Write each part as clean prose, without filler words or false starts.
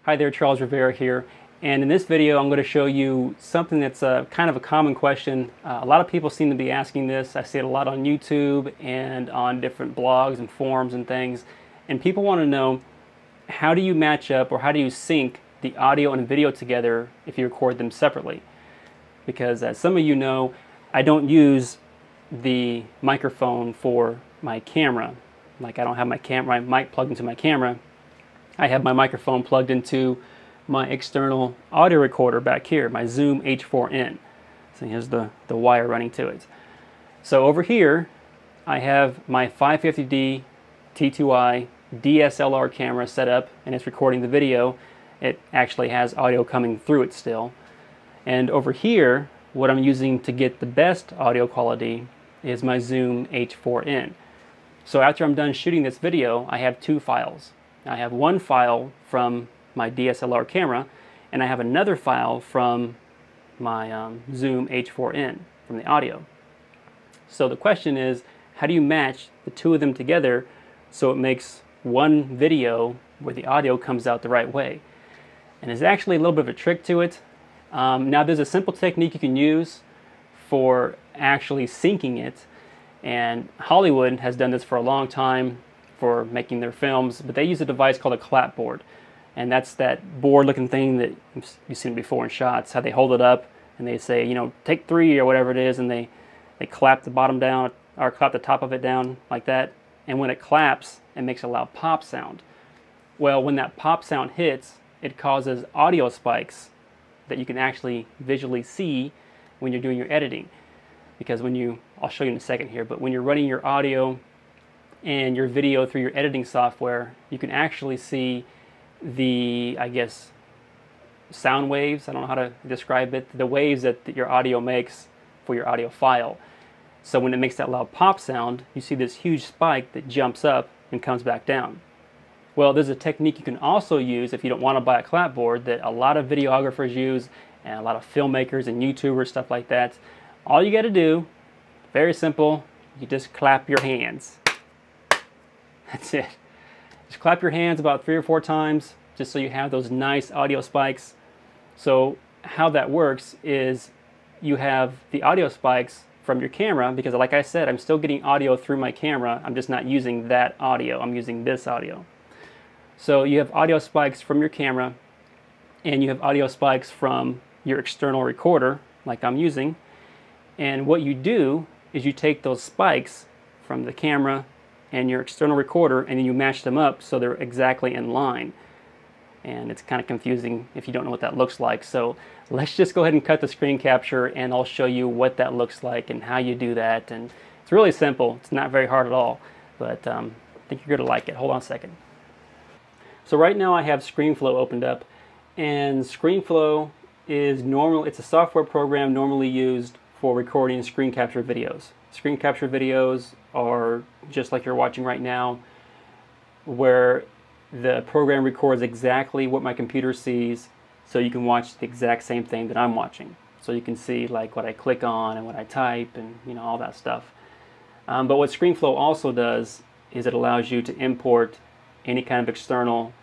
Hi there, Charles Rivera here, and in this video I'm going to show you something that's kind of a common question. A lot of people seem to be asking this. I see it a lot on YouTube and on different blogs and forums and things, and people want to know, how do you match up or how do you sync the audio and video together if you record them separately? Because as some of you know, I don't use the microphone for my camera. Like, I don't have my mic plugged into my camera. I have my microphone plugged into my external audio recorder back here, my Zoom H4n. So here's the wire running to it. So over here, I have my 550D T2i DSLR camera set up, and it's recording the video. It actually has audio coming through it still. And over here, what I'm using to get the best audio quality is my Zoom H4n. So after I'm done shooting this video, I have two files. I have one file from my DSLR camera, and I have another file from my Zoom H4n from the audio. So the question is, how do you match the two of them together so it makes one video where the audio comes out the right way? And there's actually a little bit of a trick to it. Now there's a simple technique you can use for actually syncing it, and Hollywood has done this for a long time for making their films, but they use a device called a clapboard. And that's that board looking thing that you've seen before in shots, how they hold it up and they say, you know, take 3 or whatever it is, and they clap the bottom down or clap the top of it down like that. And when it claps, it makes a loud pop sound. Well, when that pop sound hits, it causes audio spikes that you can actually visually see when you're doing your editing. Because I'll show you in a second here, but when you're running your audio and your video through your editing software, you can actually see the, I guess, sound waves, I don't know how to describe it, the waves that your audio makes for your audio file. So when it makes that loud pop sound, you see this huge spike that jumps up and comes back down. Well, there's a technique you can also use if you don't want to buy a clapboard that a lot of videographers use and a lot of filmmakers and YouTubers, stuff like that. All you got to do, very simple, you just clap your hands. That's it. Just clap your hands about 3 or 4 times just so you have those nice audio spikes. So how that works is you have the audio spikes from your camera, because like I said, I'm still getting audio through my camera. I'm just not using that audio. I'm using this audio. So you have audio spikes from your camera, and you have audio spikes from your external recorder like I'm using. And what you do is you take those spikes from the camera and your external recorder, and then you match them up so they're exactly in line. And it's kind of confusing if you don't know what that looks like. So let's just go ahead and cut the screen capture, and I'll show you what that looks like and how you do that. And it's really simple. It's not very hard at all, but I think you're going to like it. Hold on a second. So right now I have ScreenFlow opened up, and ScreenFlow is it's a software program normally used for recording screen capture videos. Screen capture videos are just like you're watching right now, where the program records exactly what my computer sees, so you can watch the exact same thing that I'm watching. So you can see like what I click on and what I type and all that stuff. But what ScreenFlow also does is it allows you to import any kind of external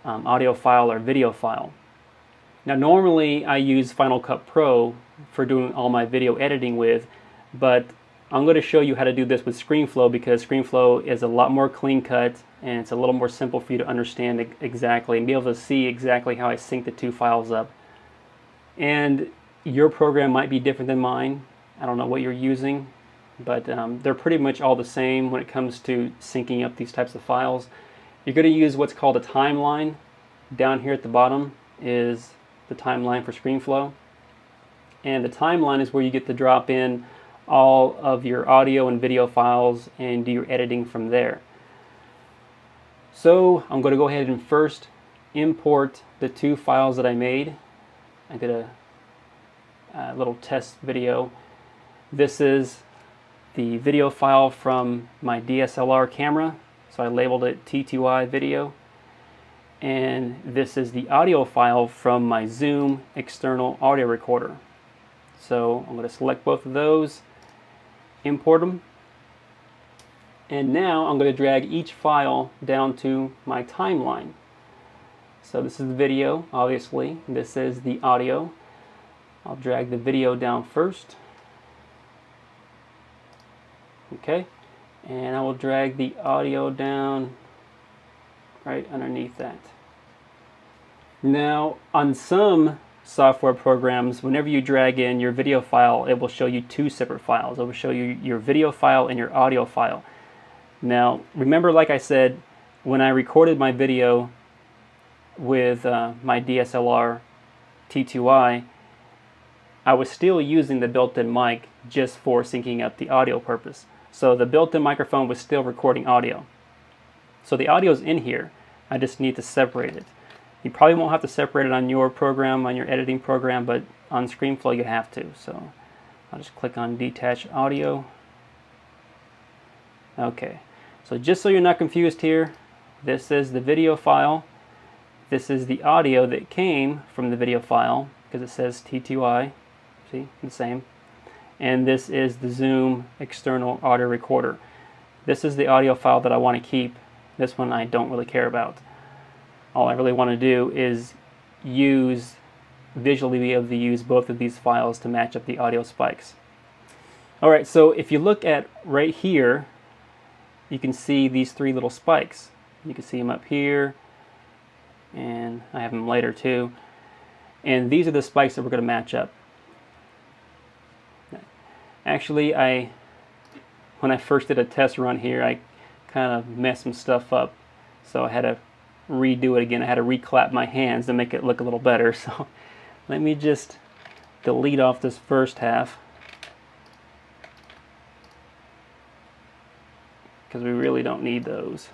audio file or video file. Now normally I use Final Cut Pro for doing all my video editing with, but I'm going to show you how to do this with ScreenFlow, because ScreenFlow is a lot more clean cut and it's a little more simple for you to understand exactly and be able to see exactly how I sync the two files up. And your program might be different than mine. I don't know what you're using, but they're pretty much all the same when it comes to syncing up these types of files. You're going to use what's called a timeline. Down here at the bottom is the timeline for ScreenFlow. And the timeline is where you get to drop in all of your audio and video files and do your editing from there. So I'm going to go ahead and first import the two files that I made. I did a little test video. This is the video file from my DSLR camera, so I labeled it T2i video. And this is the audio file from my Zoom external audio recorder. So I'm going to select both of those, import them, and now I'm going to drag each file down to my timeline. So this is the video, obviously. This is the audio. I'll drag the video down first. Okay, and I will drag the audio down right underneath that. Now, on some software programs, whenever you drag in your video file, it will show you two separate files. It will show you your video file and your audio file. Now, remember, like I said, when I recorded my video with my DSLR T2i, I was still using the built-in mic just for syncing up the audio purpose. So the built-in microphone was still recording audio. So the audio is in here. I just need to separate it. You probably won't have to separate it on your program, on your editing program, but on ScreenFlow you have to. So I'll just click on Detach Audio. Okay, so just so you're not confused here, this is the video file. This is the audio that came from the video file, because it says T2i. See, the same. And this is the Zoom external audio recorder. This is the audio file that I want to keep. This one I don't really care about. All I really want to do is visually be able to use both of these files to match up the audio spikes. Alright, so if you look at right here, you can see these three little spikes. You can see them up here, and I have them later too. And these are the spikes that we're going to match up. Actually, when I first did a test run here, I kind of messed some stuff up. So I had to redo it again. I had to reclap my hands to make it look a little better. So let me just delete off this first half, because we really don't need those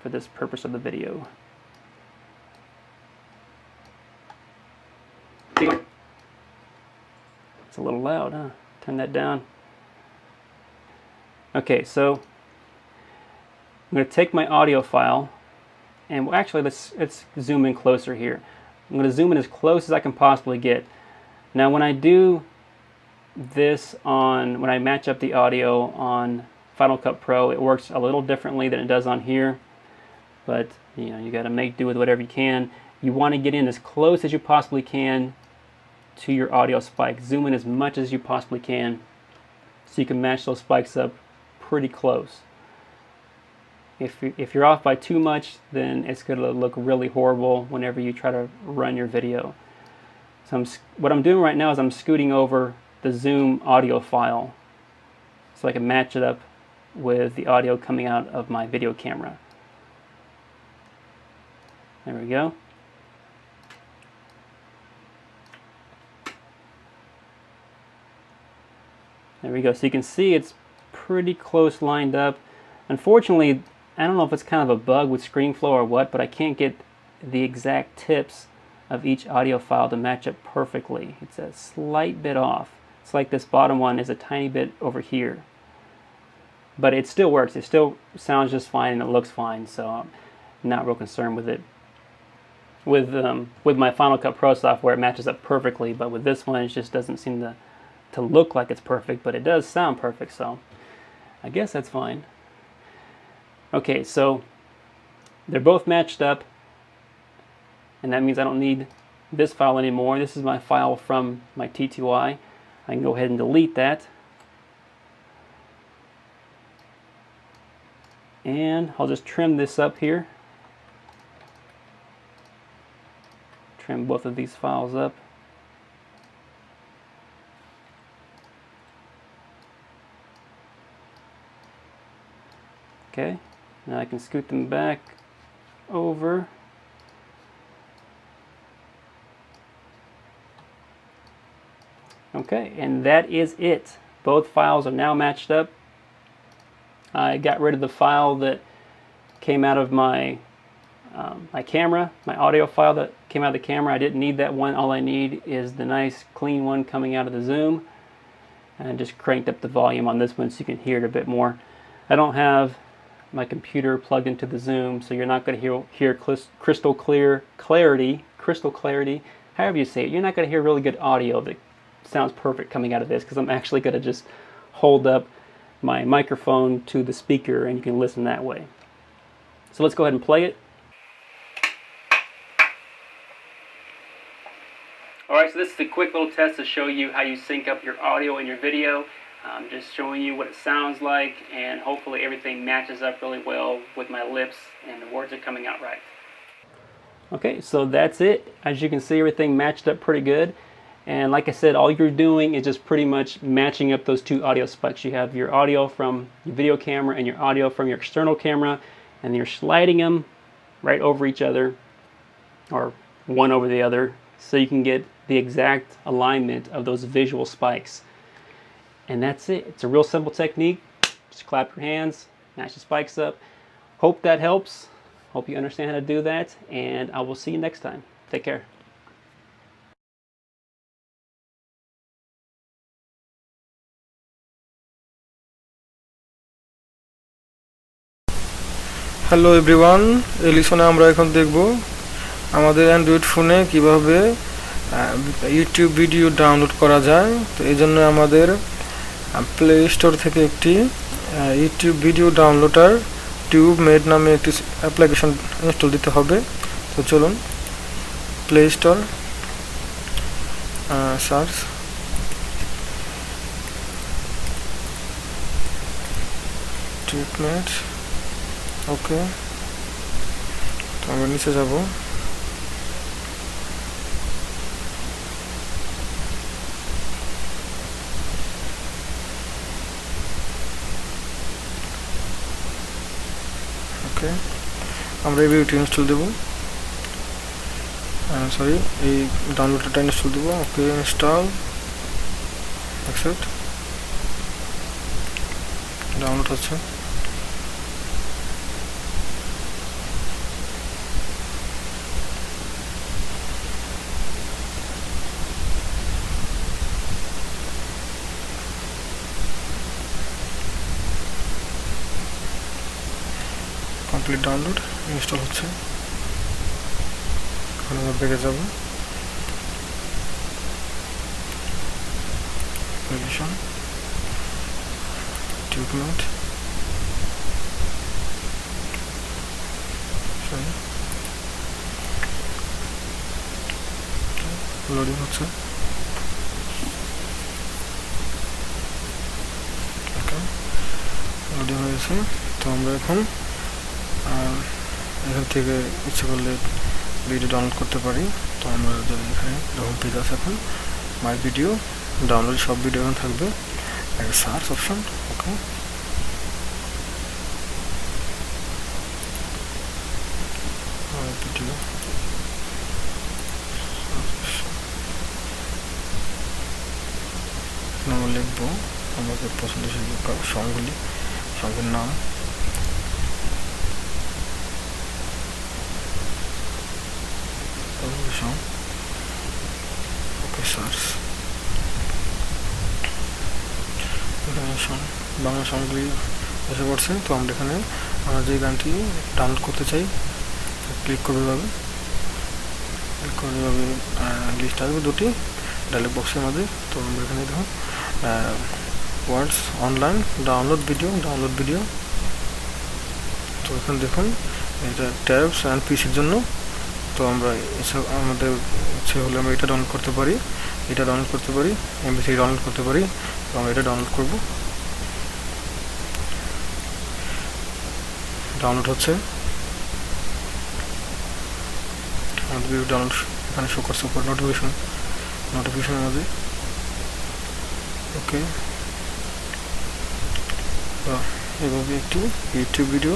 for this purpose of the video. It's a little loud, huh? Turn that down. Okay, so I'm going to take my audio file, and well, actually let's zoom in closer here. I'm going to zoom in as close as I can possibly get. Now when I do this when I match up the audio on Final Cut Pro, it works a little differently than it does on here. But you know, you got to make do with whatever you can. You want to get in as close as you possibly can to your audio spike. Zoom in as much as you possibly can so you can match those spikes up pretty close. If you're off by too much, then it's going to look really horrible whenever you try to run your video. So what I'm doing right now is I'm scooting over the Zoom audio file so I can match it up with the audio coming out of my video camera. There we go. There we go. So you can see it's pretty close lined up. Unfortunately, I don't know if it's kind of a bug with ScreenFlow or what, but I can't get the exact tips of each audio file to match up perfectly. It's a slight bit off. It's like this bottom one is a tiny bit over here. But it still works. It still sounds just fine and it looks fine, so I'm not real concerned with it. With my Final Cut Pro software, it matches up perfectly, but with this one, it just doesn't seem to look like it's perfect, but it does sound perfect, so I guess that's fine. Okay, so they're both matched up, and that means I don't need this file anymore. This is my file from my T2i. I can go ahead and delete that. And I'll just trim this up here. Trim both of these files up. Okay, now I can scoot them back over. Okay, and that is it. Both files are now matched up. I got rid of the file that came out of my my camera, my audio file that came out of the camera. I didn't need that one. All I need is the nice clean one coming out of the Zoom. And I just cranked up the volume on this one so you can hear it a bit more. I don't have my computer plugged into the Zoom, so you're not going to hear crystal clarity, however you say it. You're not going to hear really good audio that sounds perfect coming out of this, because I'm actually going to just hold up my microphone to the speaker and you can listen that way. So let's go ahead and play it. Alright, so this is a quick little test to show you how you sync up your audio and your video. Just showing you what it sounds like, and hopefully everything matches up really well with my lips and the words are coming out right. Okay, so that's it. As you can see, everything matched up pretty good. And like I said, all you're doing is just pretty much matching up those two audio spikes. You have your audio from your video camera and your audio from your external camera, and you're sliding them right over each other, or one over the other, so you can get the exact alignment of those visual spikes. And that's it. It's a real simple technique. Just clap your hands, match the spikes up. Hope that helps. Hope you understand how to do that, and I will see you next time. Take care. Hello everyone, এই লিসনে আমরা এখন দেখব আমাদের Android ফোনে কিভাবে YouTube video download করা যায়। তো এই জন্য আমাদের প্লে স্টোর থেকে একটি YouTube video downloader TubeMate নামে একটি অ্যাপ্লিকেশন ইনস্টল দিতে হবে। তো চলুন Play Store search TubeMate. Okay, তো আমরা নিচে যাব। ওকে, আমরা এই ভিডিওটি ইনস্টল দেব, সরি এই ডাউনলোডটা ইনস্টল দেব। ওকে, ইনস্টল, অ্যাকসেপ্ট। ডাউনলোড হচ্ছে। কমপ্লিট ডাউনলোড, ইনস্টল হচ্ছে। এখন আমরা ব্যাকে যাব, রিভিশন টিউব মেড, লোডিং হচ্ছে। ওকে, লোডিং হয়েছে। তো আমরা এখন এখান থেকে ইচ্ছে করলে ভিডিও ডাউনলোড করতে পারি। তো আমরা যদি এখানে হোম পেজ আছে, এখন মাই ভিডিও ডাউনলোড, সব ভিডিও এখন থাকবে, একটা search option. Okay, my video, আমরা লিখবো আমাদের পছন্দের সংগুলি, সঙ্গের নাম। ওকে, সার্চ বাংলা সংগুলি এসে পড়ছে। তো আমরা এখানে আমরা যে গানটি ডাউনলোড করতে চাই ক্লিক করবে, লিস্ট আসবে দুটি ডায়লগ বক্সের মধ্যে। তো আমরা এখানে দেখুন ওয়ার্ডস অনলাইন ডাউনলোড ভিডিও। তো এখানে দেখুন এটা ট্যাবস অ্যান্ড পিসির জন্য। তো আমরা আমাদের ইচ্ছে হলে আমরা এটা ডাউনলোড করতে পারি, MP3 ডাউনলোড করতে পারি। তো আমরা এটা ডাউনলোড করব। ডাউনলোড হচ্ছে, আমাদের ভিডিও ডাউনলোড এখানে শো করছে উপর নোটিফিকেশনের মধ্যে। ওকে, তো এভাবে একটি ইউটিউব ভিডিও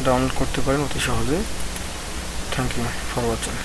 ডাউনলোড করতে পারেন অতি সহজে। Thank you for watching.